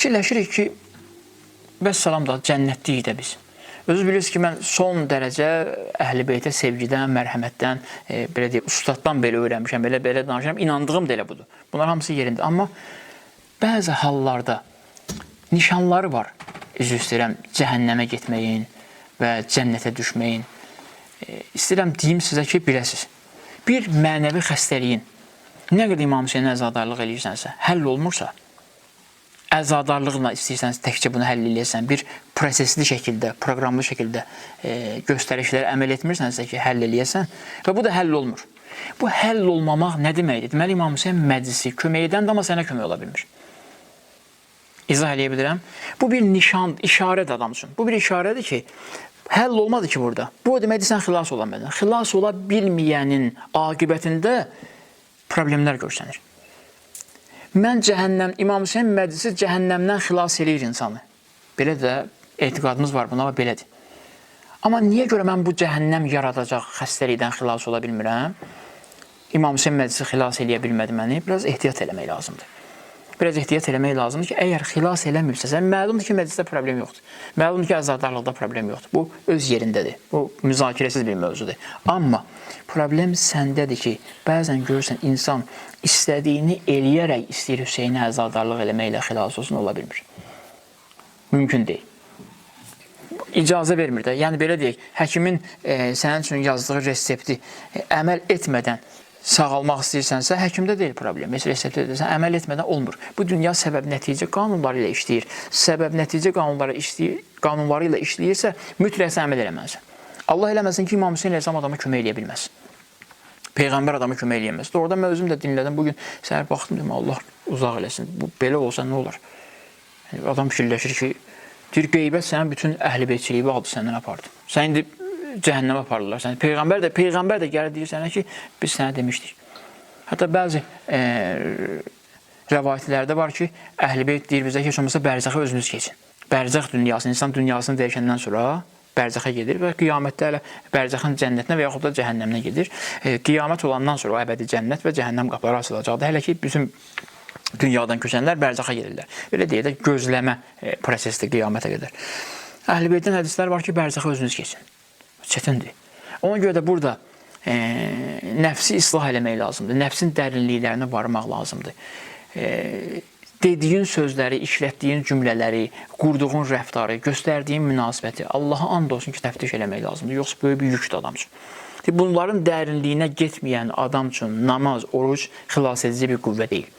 fikirləşirik ki, vəssalam da cənnətlik də biz. Özünüz bilirsiniz ki, mən son dərəcə Əhl-i Beytə sevgidən, mərhəmətdən, belə deyək, ustaddan belə öyrənmişəm, belə danışıram, inandığım da elə budur. Bunlar hamısı yerində. Amma bəzi hallarda nişanları var, üzr istəyirəm, cəhənnəmə getməyin və cənnətə düşməyin. İstəyirəm deyim sizə ki, biləsiniz. Bir mənəvi xəstəliyin nə qədər İmam Hüseynin əzadarlıq eləyirsənsə, həll olmursa, əzadarlıqla istəyirsən təkcə bunu həll eləyəsən, bir prosesli şəkildə, proqramlı şəkildə göstərişləri əməl etmirsənsə ki, həll eləyəsən və bu da həll olmur. Bu həll olmamaq nə deməkdir? Deməli, İmam Hüseyin məclisi kömək edən də amma sənə kömək ola bilmir. İzah eləyə bilirəm. Bu bir nişan, işarədir adam üçün. Bu bir işarədir ki, həll olmadı ki burada. Bu o deməkdir, sən xilas ola bilmədin. Xilas ola bilməyənin aqibətində problemlər görsənir. Mən İmam Hüseyin məclisi cəhənnəmdən xilas eləyir insanı. Belə də etiqadımız var buna, belədir. Amma niyə görə mən bu cəhənnəm yaradacaq xəstəlikdən xilas ola bilmirəm? İmam Hüseyin məclisi xilas eləyə bilmədi məni. Biraz ehtiyat eləmək lazımdır. Biraz ehtiyat eləmək lazımdır ki, əgər xilas eləmirsə, məlumdur ki, məclisdə problem yoxdur. Məlumdur ki, əzadarlıqda problem yoxdur. Bu öz yerindədir. Bu müzakirəsiz bir mövzudur. Amma problem səndədir ki, bəzən görürsən, insan istədiyini eləyərək istəyir Hüseyni əzadarlıq eləməklə xilas olsun, ola bilmir. Mümkün deyil. İcazə vermir də. Yəni, belə deyək, həkimin sənin üçün yazdığı resepti əməl etmədən sağalmaq istəyirsənsə, həkimdə deyil problem. Heç resept edirsən, əməl etmədən olmur. Bu dünya səbəb-nəticə qanunları ilə işləyir. Səbəb-nəticə qanunları ilə işləyirsə, mütləq sən əməl eləməlisən. Allah eləməsin ki, İmam Hüseyin əleyhissalam adama kömək eləyə bilməz. Peyğəmbər adama kömək eləyəməz. Orada mən özüm də dinlədim. Bugün səhər baxdım, dedim, Allah uzaq eləsin. Bu belə olsa nə olar? Adam fikirləşir ki, deyir, qeybət sənin bütün əhl-i beytçiliyi aldı, səndən apardı. Sən indi cəhənnəmə aparırlar. Peyğəmbər də gəlir deyir sənə ki, biz sənə demişdik. Hətta bəzi rəvayətlərdə var ki, Əhl-i Beyt deyir bizə ki, heç olmasa bərzəxə özünüz keçin. Bərzəx dünyasını, insan dünyasını dəyişəndən sonra bərzəxə gedir və qiyamətdə elə bərzəxin cənnətinə və yaxud da cəhənnəminə gedir. Qiyamət olandan sonra o əbədi cənnət və cəhənnəm qapıları açılacaqdır. Hələ ki, bizim dünyadan köçənlər bərzəxə gedirlər. Belə deyək də, gözləmə prosesdir qiyamətə qədər. Əhl-i Beytdən hədislər var ki, bərzəxə özünüz keçin. Çətindir. Ona görə də burada nəfsi islah eləmək lazımdır. Nəfsin dərinliklərinə varmaq lazımdır. Dediyin sözləri, işlətdiyin cümlələri, qurduğun rəftarı, göstərdiyin münasibəti Allaha and olsun ki, təftiş eləmək lazımdır. Yoxsa böyük bir yükdür adam üçün. Bunların dərinliyinə getməyən adam üçün namaz, oruc xilas edici bir qüvvə deyil.